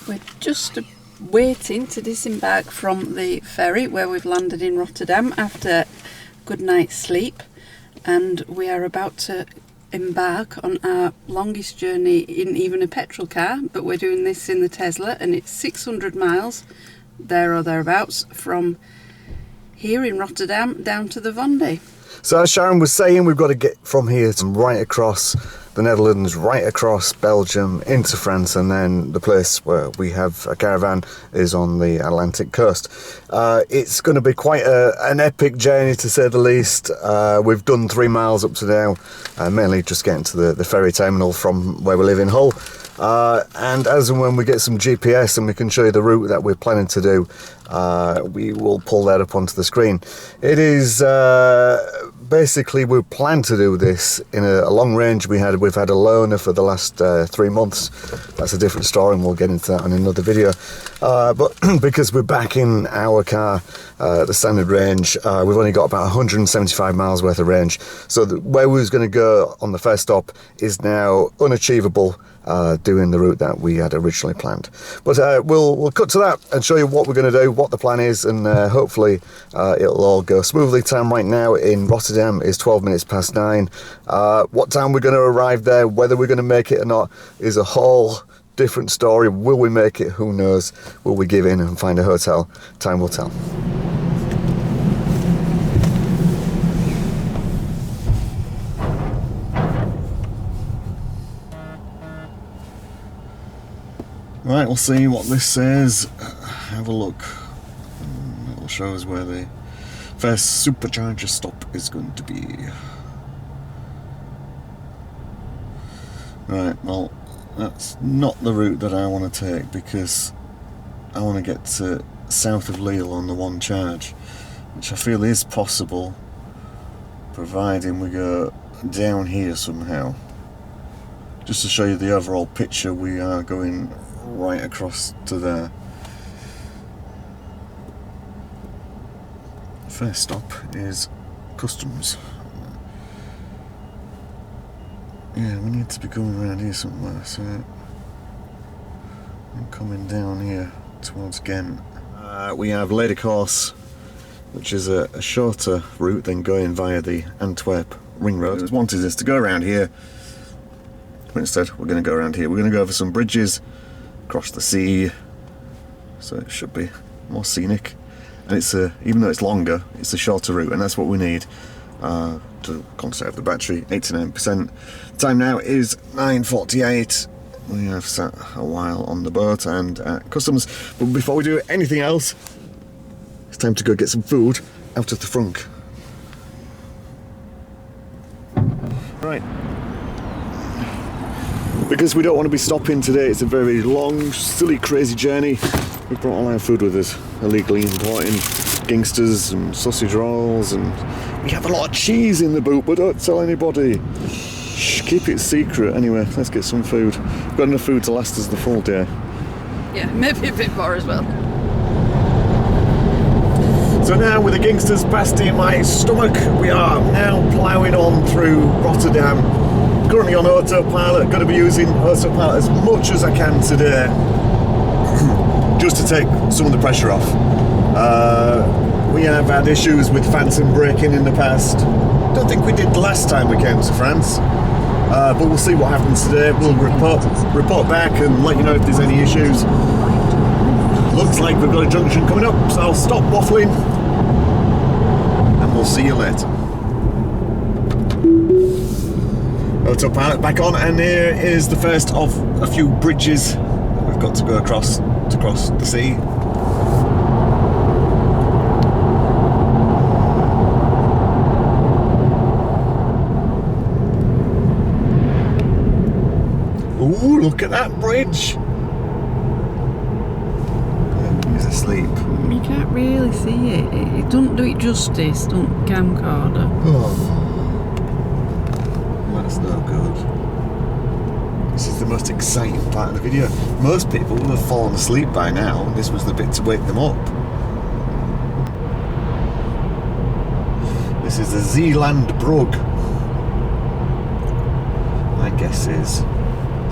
We're just waiting to disembark from the ferry where we've landed in Rotterdam after a good night's sleep, and we are about to embark on our longest journey in even a petrol car, but we're doing this in the Tesla, and it's 600 miles there or thereabouts from here in Rotterdam down to the Vendee. So as Sharon was saying, we've got to get from here to right across the Netherlands, right across Belgium into France, and then the place where we have a caravan is on the Atlantic coast. It's going to be quite an epic journey, to say the least. We've done 3 miles up to now, mainly just getting to the ferry terminal from where we live in Hull. And as and when we get some GPS and we can show you the route that we're planning to do, we will pull that up onto the screen. It is basically, we plan to do this in a long range. We've had a loaner for the last 3 months. That's a different story, and we'll get into that in another video. But because we're back in our car, the standard range, we've only got about 175 miles worth of range. So where we was going to go on the first stop is now unachievable, doing the route that we had originally planned. But we'll cut to that and show you what we're going to do, what the plan is, and hopefully it'll all go smoothly. Time right now in Rotterdam is 12 minutes past 9. What time we're going to arrive there, whether we're going to make it or not, is a whole different story. Will we make it? Who knows? Will we give in and find a hotel? Time will tell. Right, we'll see what this says. Have a look. It'll show us where the first supercharger stop is going to be. Right, well, that's not the route that I want to take, because I want to get to south of Lille on the one charge, which I feel is possible, providing we go down here somehow. Just to show you the overall picture, we are going right across to there. First stop is customs. Yeah, we need to be going around here somewhere, so I'm coming down here towards Ghent. We have Lady Course, which is a shorter route than going via the Antwerp ring road. What wanted us to go around here, but instead we're going to go around here. We're going to go over some bridges, across the sea, so it should be more scenic. And it's even though it's longer, it's a shorter route, and that's what we need to conserve the battery. 89%. Time now is 9:48. We have sat a while on the boat and at customs, but before we do anything else, it's time to go get some food out of the frunk. Right. Because we don't want to be stopping today, it's a very long, silly, crazy journey. We brought all our food with us, illegally importing gangsters and sausage rolls, and we have a lot of cheese in the boot, but don't tell anybody. Shh, keep it secret. Anyway, let's get some food. We've got enough food to last us the full day. Yeah, maybe a bit more as well. So now, with the gangsters past in my stomach, we are now ploughing on through Rotterdam. Currently on autopilot, going to be using autopilot as much as I can today, just to take some of the pressure off. We have had issues with phantom braking in the past. Don't think we did the last time we came to France, but we'll see what happens today. We'll report back and let you know if there's any issues. Looks like we've got a junction coming up, so I'll stop waffling and we'll see you later. Autopilot back on, and here is the first of a few bridges that we've got to go across to cross the sea. Ooh, look at that bridge! He's asleep. You can't really see it. It doesn't do it justice, don't camcorder. Oh. That's no good. This is the most exciting part of the video. Most people will have fallen asleep by now, and this was the bit to wake them up. This is the Zeelandbrug. My guess is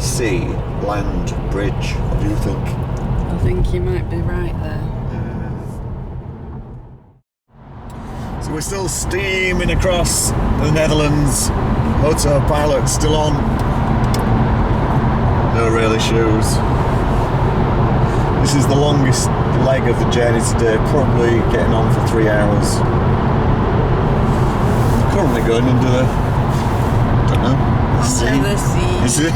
sea, land, bridge. What do you think? I think you might be right there. So we're still steaming across the Netherlands. Autopilot still on. No real issues. This is the longest leg of the journey today, probably getting on for 3 hours. Currently going under the, I don't know, Under the sea.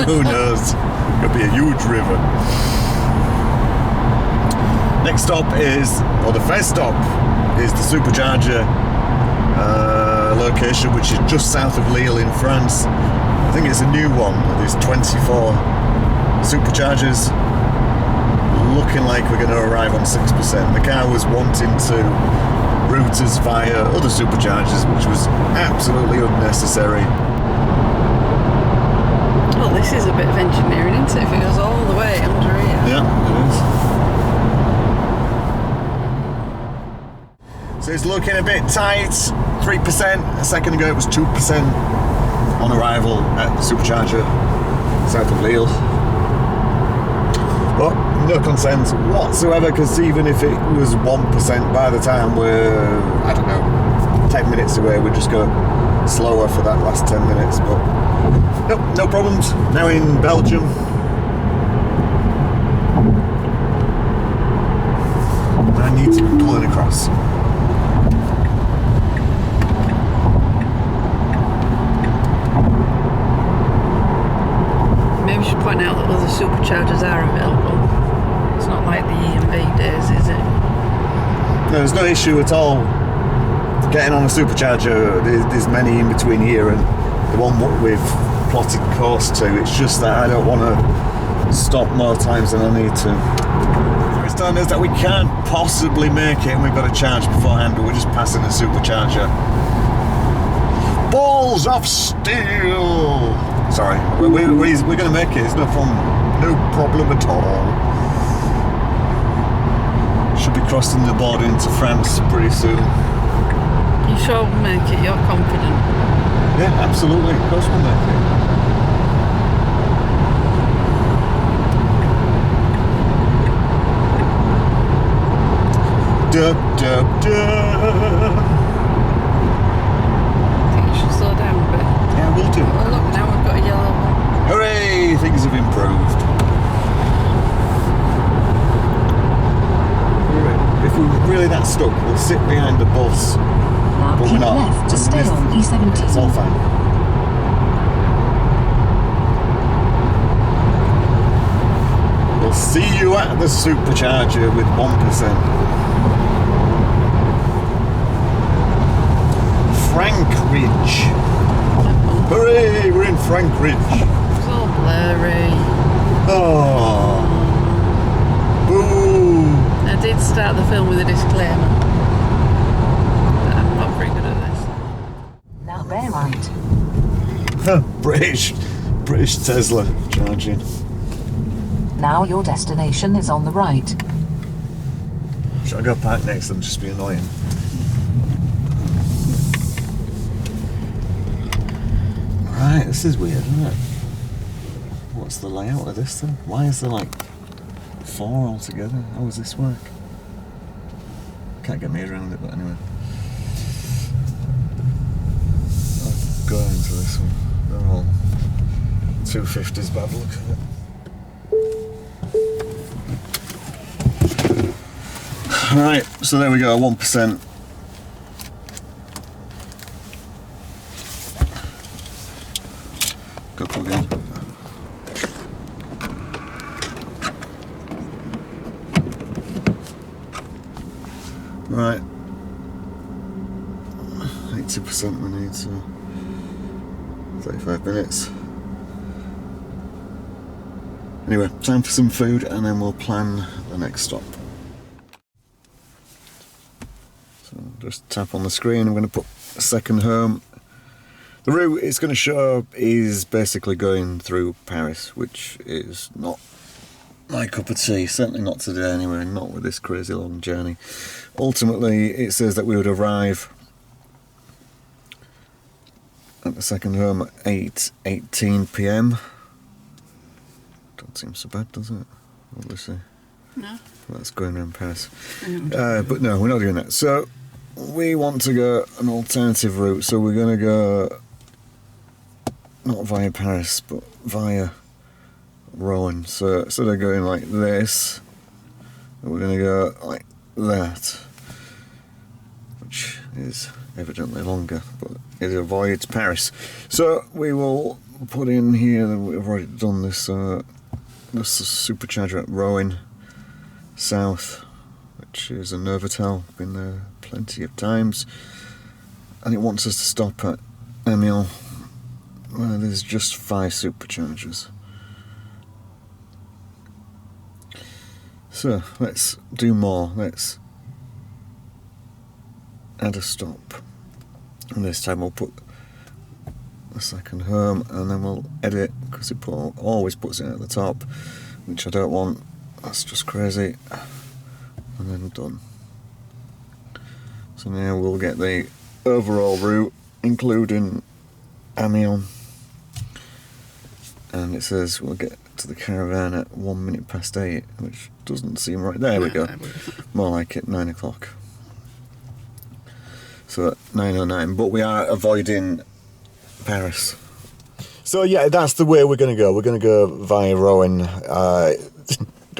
Who knows? Could be a huge river. Next stop is, or the first stop is the supercharger location, which is just south of Lille in France. I think it's a new one. There's 24 superchargers. Looking like we're going to arrive on 6%. The car was wanting to route us via other superchargers, which was absolutely unnecessary. Well, this is a bit of engineering, isn't it? If it goes all the way under here. Yeah, it is. So it's looking a bit tight. 3%. A second ago it was 2% on arrival at the supercharger south of Lille. But no concerns whatsoever, because even if it was 1% by the time we're, I don't know, 10 minutes away, we'd just go slower for that last 10 minutes. But nope, no problems. Now in Belgium. I need to be pulling across. Maybe we should point out that other superchargers are available. It's not like the E&B days, is it? No, there's no issue at all getting on a supercharger. There's many in between here and the one we've plotted course to. It's just that I don't want to stop more times than I need to. It's telling us that we can't possibly make it and we've got to charge beforehand, but we're just passing a supercharger. Balls of steel! Sorry, we're going to make it. It's no problem at all. Should be crossing the border into France pretty soon. You sure we'll make it? You're confident? Yeah, absolutely. Of course we'll make it. Dub, dub, dub. I think you should slow down a bit. Yeah, we'll do. Oh, look, now we've got a yellow one. Hooray! Things have improved. If we're really that stuck, we'll sit behind the bus. Now But we're keep not. left to stay on E17. It's all fine. We'll see you at the supercharger with 1%. Frankridge. Hooray! We're in Frankridge. It's all blurry. Oh. Boo. I did start the film with a disclaimer. I'm not very good at this. Now bear right. British Tesla charging. Now your destination is on the right. Should I go park next to them, just be annoying? Right, this is weird, isn't it? What's the layout of this thing? Why is there like 4 altogether? How does this work? Can't get me around it, but anyway. I'll go into this one. They're all 250s bad look at it. Right, so there we go, 1%. Go plug in. Right. 80% we need, so 35 minutes. Anyway, time for some food and then we'll plan the next stop. So just tap on the screen, I'm going to put a second home. The route it's going to show is basically going through Paris, which is not my cup of tea, certainly not today anyway, not with this crazy long journey. Ultimately it says that we would arrive at the second home at 8:18 PM. Don't seem so bad, does it? What do we say? No. That's going around Paris. Yeah. But no, we're not doing that. So we want to go an alternative route. So we're going to go not via Paris, but via Rouen. So instead of going like this, we're going to go like that, which is evidently longer, but it avoids Paris. So we will put in here that we've already done this. This is supercharger at Rouen South, which is a Novotel. Been there plenty of times, and it wants us to stop at Amiens, where there's just 5 superchargers. So let's do more. Let's add a stop, and this time we'll put a second home, and then we'll edit, because it always puts it at the top, which I don't want. That's just crazy. And then done. So now we'll get the overall route, including Amiens, and it says we'll get to the caravan at 1 minute past 8, which doesn't seem right. There we go. More like it, 9 o'clock. So 9:09, but we are avoiding Paris. So yeah, that's the way we're going to go. We're going to go via Rouen.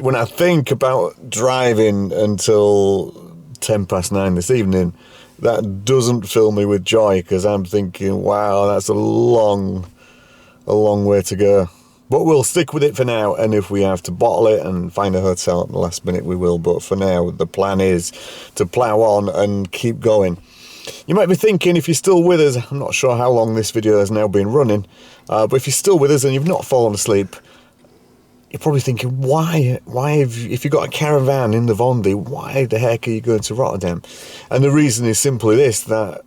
When I think about driving until 9:10 this evening, that doesn't fill me with joy, because I'm thinking, wow, that's a long way to go. But we'll stick with it for now, and if we have to bottle it and find a hotel at the last minute, we will. But for now, the plan is to plough on and keep going. You might be thinking, if you're still with us, I'm not sure how long this video has now been running, but if you're still with us and you've not fallen asleep, you're probably thinking, why if you've got a caravan in the Vendee, why the heck are you going to Rotterdam? And the reason is simply this, that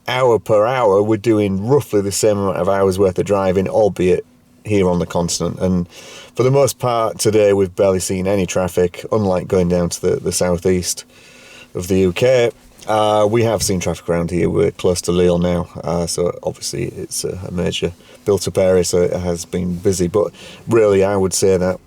hour per hour, we're doing roughly the same amount of hours worth of driving, albeit here on the continent. And for the most part today, we've barely seen any traffic, unlike going down to the southeast of the UK. We have seen traffic around here. We're close to Lille now, so obviously it's a major built-up area, so it has been busy. But really, I would say that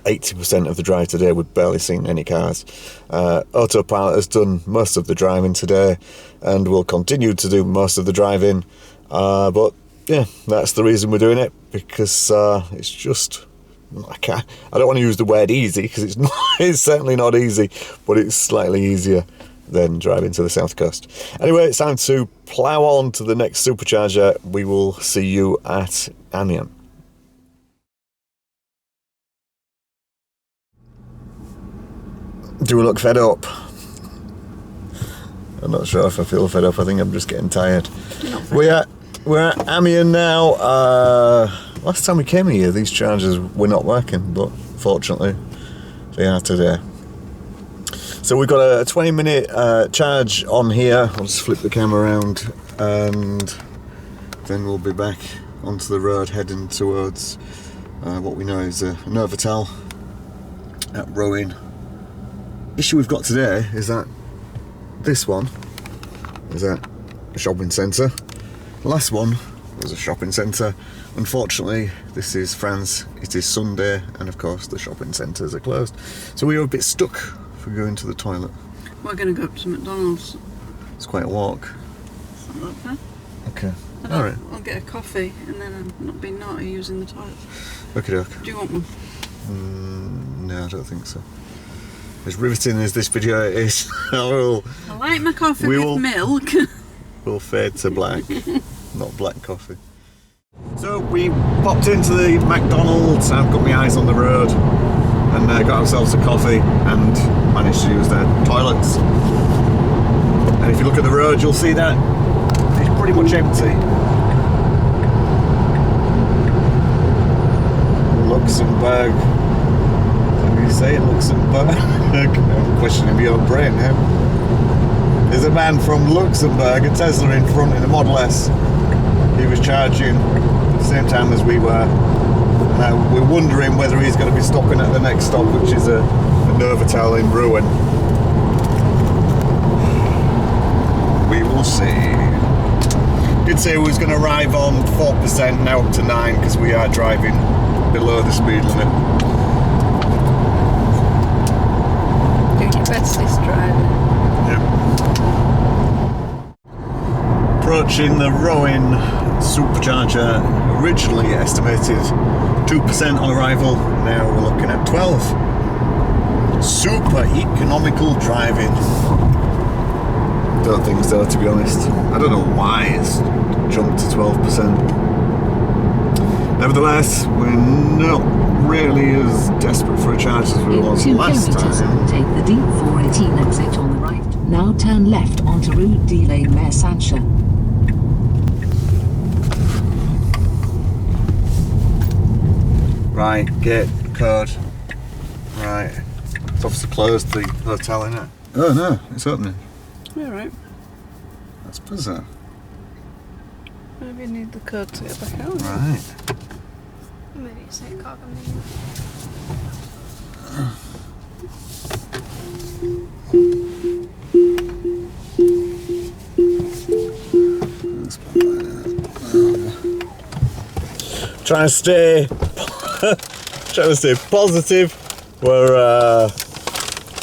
80% of the drive today, we've barely seen any cars. Autopilot has done most of the driving today, and will continue to do most of the driving. But yeah, that's the reason we're doing it, because it's just, I don't want to use the word easy, because it's not, it's certainly not easy, but it's slightly easier than driving to the south coast. Anyway, it's time to plough on to the next supercharger. We will see you at Amiens. Do we look fed up? I'm not sure if I feel fed up. I think I'm just getting tired. We're at Amiens now. Last time we came here, these chargers were not working, but fortunately they are today. So we've got a 20-minute charge on here. I'll just flip the camera around, and then we'll be back onto the road heading towards what we know is a Novotel at Rouen. Issue we've got today is that this one is at a shopping centre. The last one was a shopping centre. Unfortunately, this is France, it is Sunday, and of course the shopping centres are closed. So we were a bit stuck for going to the toilet. We're going to go up to McDonald's. It's quite a walk. It's not that bad. Okay, Alright. I'll get a coffee and then I'm not being naughty using the toilet. Okay, okay. Do you want one? No, I don't think so. As riveting as this video is, I like my coffee with milk. We'll fade to black, not black coffee. So we popped into the McDonald's. I've got my eyes on the road, and got ourselves a coffee and managed to use their toilets. And if you look at the road, you'll see that it's pretty much empty. Luxembourg. How do you say it? Luxembourg? I'm questioning your brain now. There's a man from Luxembourg, a Tesla in front in a Model S. He was charging at the same time as we were. Now we're wondering whether he's going to be stopping at the next stop, which is a Novotel in Rouen. We will see. Did say we was going to arrive on 4%, now up to 9%, because we are driving below the speed limit. approaching the Rowan supercharger. Originally estimated 2% on arrival, now we're looking at 12. Super economical driving. Don't think so, to be honest. I don't know why it's jumped to 12%. Nevertheless, we're not really as desperate for a charge as we was last time. Take the D418 exit on the right. Now turn left onto Rue de la Mer-Sancha. Right, gate code. Right. It's obviously closed the hotel, innit? Oh no, it's opening. All right. That's bizarre. Maybe you need the code to get back out. Right. Maybe it's like cargo name. Trying to stay positive. We're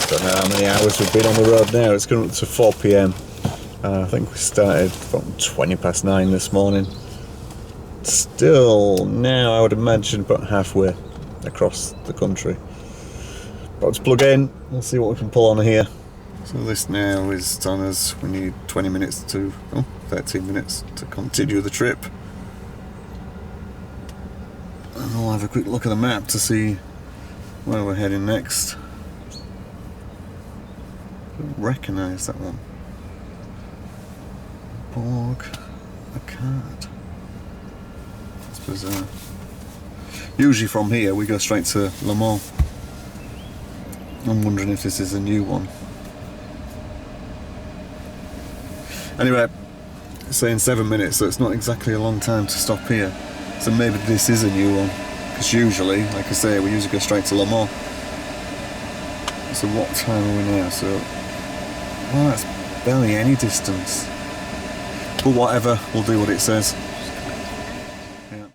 don't know how many hours we've been on the road now. It's coming up to 4 p.m. I think we started from 20 past 9 this morning. Still now, I would imagine, about halfway across the country. About to plug in. We'll see what we can pull on here. So this now is telling us we need 13 minutes to continue the trip. And we'll have a quick look at the map to see where we're heading next. Don't recognise that one. Borg, a card. That's bizarre. Usually from here we go straight to Le Mans. I'm wondering if this is a new one. Anyway, it's saying 7 minutes, so it's not exactly a long time to stop here. So maybe this is a new one. Because usually, like I say, we usually go straight to Le Mans. So what time are we now? So, well, that's barely any distance. But whatever, we'll do what it says. Yeah.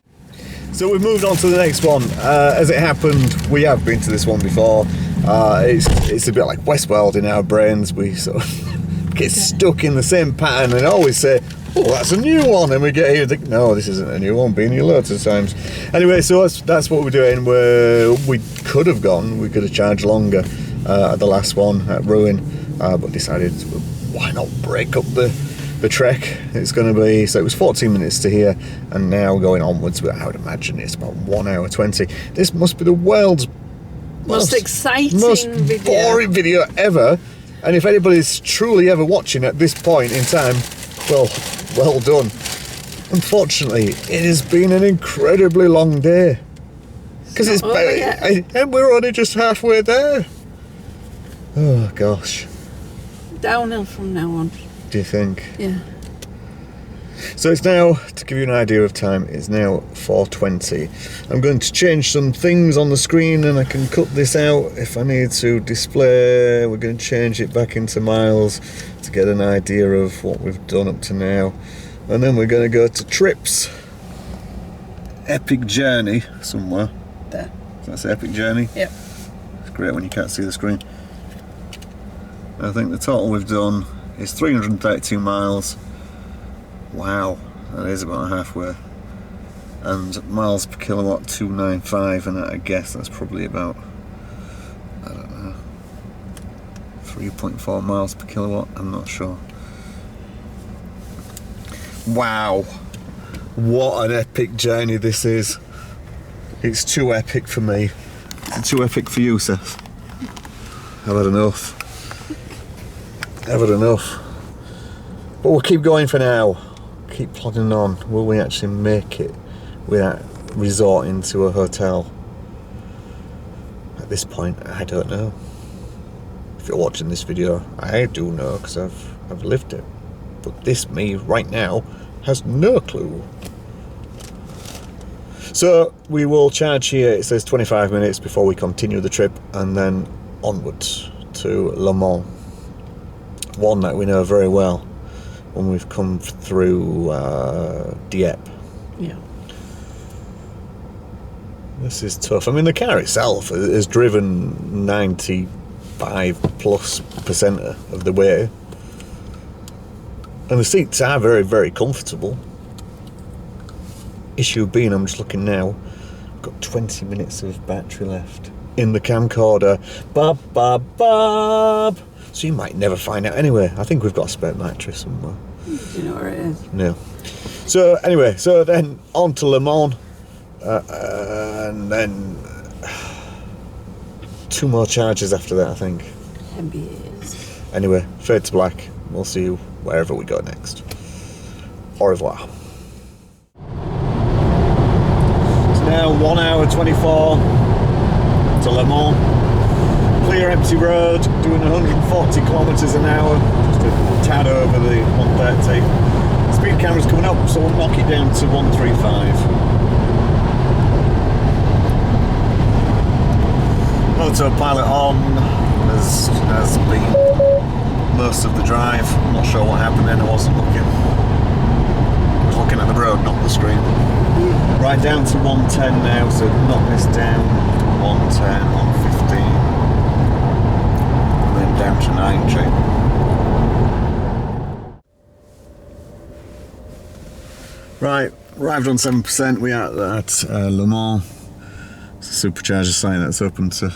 So we've moved on to the next one. As it happened, we have been to this one before. It's a bit like Westworld in our brains. We sort of get stuck in the same pattern and always say, oh, that's a new one, and we get here and think, no, this isn't a new one, been here loads of times. Anyway, so that's what we're doing. We could have gone, we could have charged longer at the last one at Ruin, but decided, why not break up the trek? It's going to be, so it was 14 minutes to here, and now going onwards, I would imagine it's about 1 hour 20. This must be the world's Most exciting video. boring video ever, and if anybody's truly ever watching at this point in time, well done. Unfortunately, it has been an incredibly long day. Because it's and we're only just halfway there. Oh gosh. Downhill from now on. Do you think? Yeah. So it's now, to give you an idea of time, it's now 4:20. I'm going to change some things on the screen and I can cut this out if I need to display. We're going to change it back into miles to get an idea of what we've done up to now. And then we're going to go to trips. Epic journey somewhere. There. So that's Epic journey. Yep. It's great when you can't see the screen. I think the total we've done is 332 miles. Wow, that is about halfway. And miles per kilowatt 295, and I guess that's probably about, I don't know, 3.4 miles per kilowatt, I'm not sure. Wow, what an epic journey this is. It's too epic for me. It's too epic for you, Seth. I've had enough. I've had enough. But we'll keep going for now. Keep plodding on. Will we actually make it without resorting to a hotel? At this point, I don't know. If you're watching this video, I do know because I've lived it. But this me right now has no clue. So we will charge here. It says 25 minutes before we continue the trip, and then onwards to Le Mans, one that we know very well when we've come through Dieppe. Yeah. This is tough. I mean, the car itself has driven 95+% of the way. And the seats are very, very comfortable. Issue being, I'm just looking now, I've got 20 minutes of battery left in the camcorder. Bob, bob, bob. So you might never find out. Anyway, I think we've got a spare battery somewhere. Do you know where it is? No. So anyway, so then on to Le Mans, and then 2 more charges after that, I think. MBAs. Anyway, fade to black. We'll see you wherever we go next. Au revoir. It's now 1 hour 24 to Le Mans. Clear empty road, doing 140 kilometres an hour, just a tad over the 130. Speed camera's coming up, so we'll knock it down to 135. Autopilot on has been most of the drive. I'm not sure what happened then, I wasn't looking. I was looking at the road, not the screen. Right down to 110 now, so knock this down. 110, 115. And then down to 90. Right, arrived on 7%. We are at Le Mans. It's a supercharger sign that's open to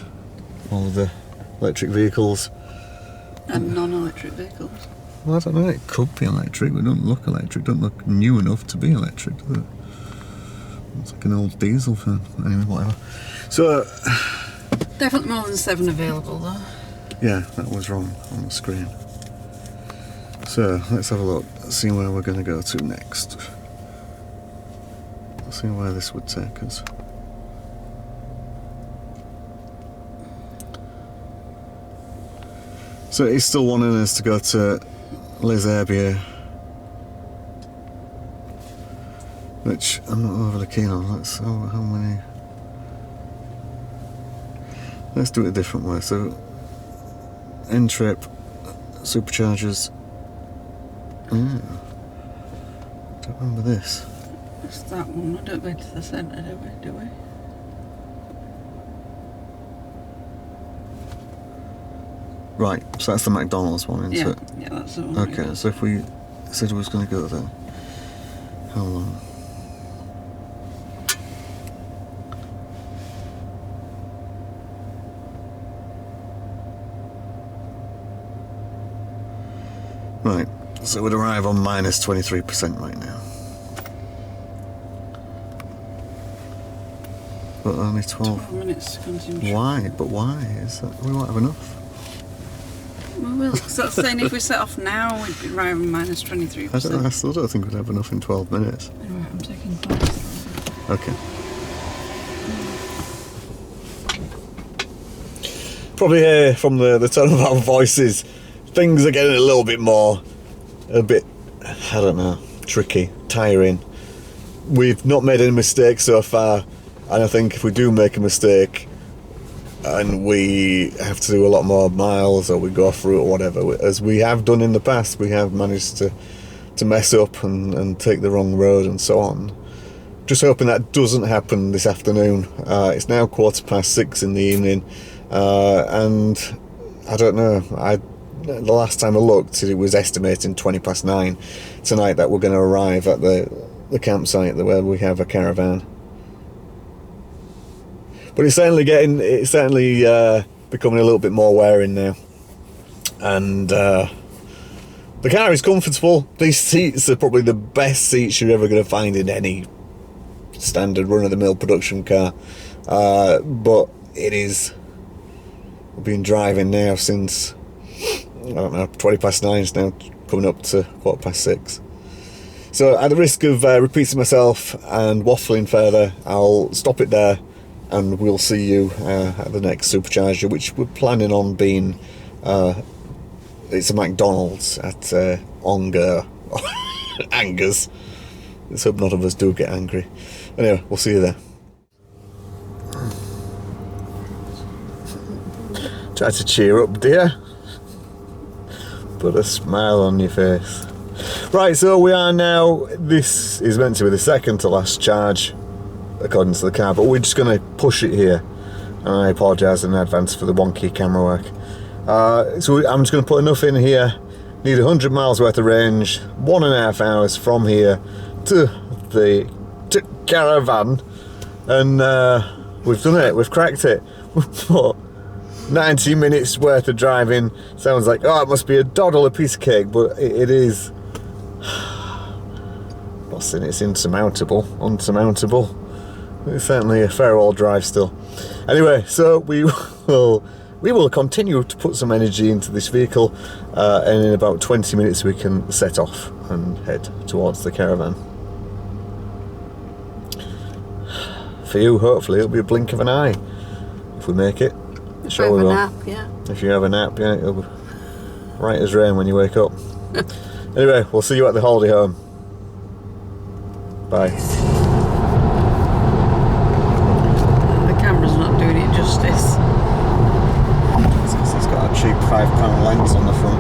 all of the electric vehicles. And non-electric vehicles. Well, I don't know, it could be electric, but don't look electric, don't look new enough to be electric, does it? It's like an old diesel fan. Anyway, whatever. So... Definitely more than 7 available though. yeah, that was wrong on the screen. So, let's have a look, see where we're going to go to next. See where this would take us. So he's still wanting us to go to Les Herbiers, which I'm not overly keen on. Let's how many. Let's do it a different way. So end trip, superchargers. Don't remember this. It's that one. I don't go to the centre, do we? Right, so that's the McDonald's one, isn't Yeah, it? yeah, that's the one. Okay, so if we said we was going to go there, how long? Right, so we'd arrive on minus 23% right now. But only 12. 12 minutes to consume. Why? But why? Is that we won't have enough? Well, because that's saying if we set off now, we'd be arriving minus 23%. I don't know, I still don't think we'd have enough in 12 minutes. Anyway, I'm taking flights. Okay. Probably hear from the tone of our voices, things are getting a bit, I don't know, tricky, tiring. We've not made any mistakes so far, and I think if we do make a mistake and we have to do a lot more miles or we go off route or whatever, as we have done in the past, we have managed to mess up and take the wrong road and so on. Just hoping that doesn't happen this afternoon. It's now 6:15 in the evening, and I don't know, the last time I looked it was estimating 9:20 tonight that we're going to arrive at the campsite where we have a caravan. But it's certainly becoming a little bit more wearing now, and the car is comfortable. These seats are probably the best seats you're ever going to find in any standard run-of-the-mill production car, but it is. We've been driving now since, I don't know, 9:20. It's now coming up to 6:15. So at the risk of repeating myself and waffling further, I'll stop it there, and we'll see you at the next supercharger, which we're planning on being, it's a McDonald's at Angers. Let's hope none of us do get angry. Anyway, we'll see you there. Try to cheer up, dear. Put a smile on your face. Right, so we are now, this is meant to be the second to last charge according to the car, but we're just going to push it here, and I apologise in advance for the wonky camera work. So I'm just going to put enough in here Need 100 miles worth of range, 1.5 hours from here to the caravan, and we've done it, we've cracked it. We've put 90 minutes worth of driving. Sounds like, oh, it must be a doddle, a piece of cake, but it is. Not saying it's unsurmountable. It's certainly a fair old drive still. Anyway, so we will continue to put some energy into this vehicle, and in about 20 minutes we can set off and head towards the caravan. For you, hopefully, it'll be a blink of an eye if we make it. Sure we will. Nap, yeah. If you have a nap, yeah, it'll be right as rain when you wake up. Anyway, we'll see you at the holiday home. Bye. The camera's not doing it justice. It's got a cheap £5 lens on the front.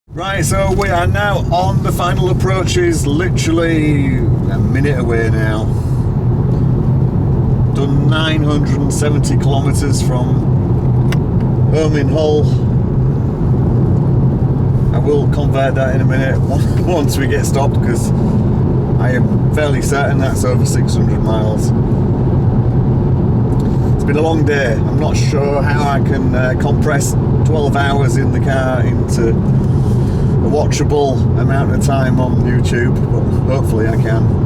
Right, so we are now on the final approaches, literally a minute away now. Done 970 kilometres from home in Hull. I will convert that in a minute once we get stopped, because I am fairly certain that's over 600 miles. It's been a long day. I'm not sure how I can compress 12 hours in the car into a watchable amount of time on YouTube, but hopefully I can.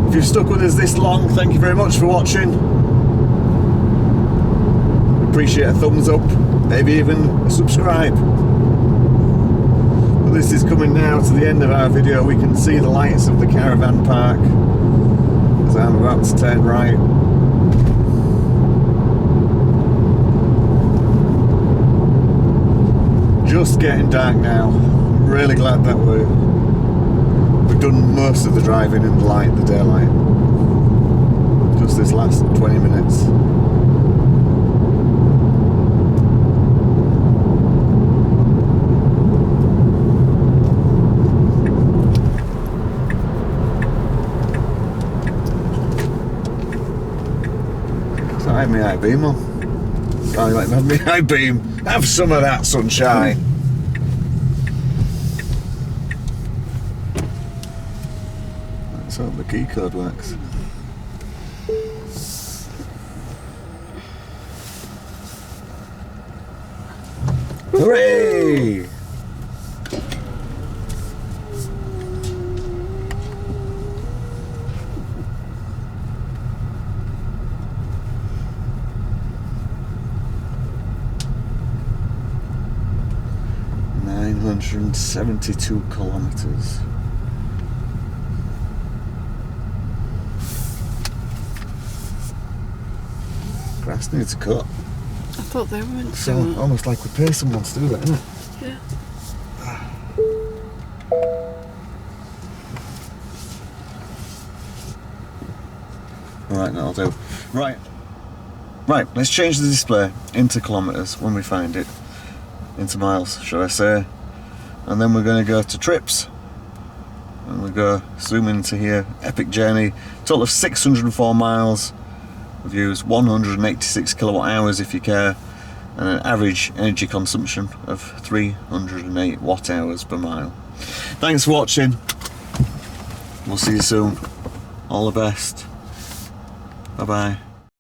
If you've stuck with us this long, thank you very much for watching. Appreciate a thumbs up, maybe even a subscribe. But this is coming now to the end of our video. We can see the lights of the caravan park as I'm about to turn right. Just getting dark now. I'm really glad that we've done most of the driving in the light, the daylight. Just this last 20 minutes. So I have my high beam on. I like to have my high beam. Have some of that sunshine. Let's hope the key code works. Hooray! ...972 kilometres. Grass needs a cut. I thought they weren't So doing it. almost like we pay someone to do that, isn't it? Yeah. Alright, that'll do. Right, let's change the display into kilometres when we find it. Into miles, should I say. And then we're going to go to trips. And we go zoom into here. Epic journey. Total of 604 miles. We've used 186 kilowatt hours if you care. And an average energy consumption of 308 watt hours per mile. Thanks for watching. We'll see you soon. All the best. Bye bye.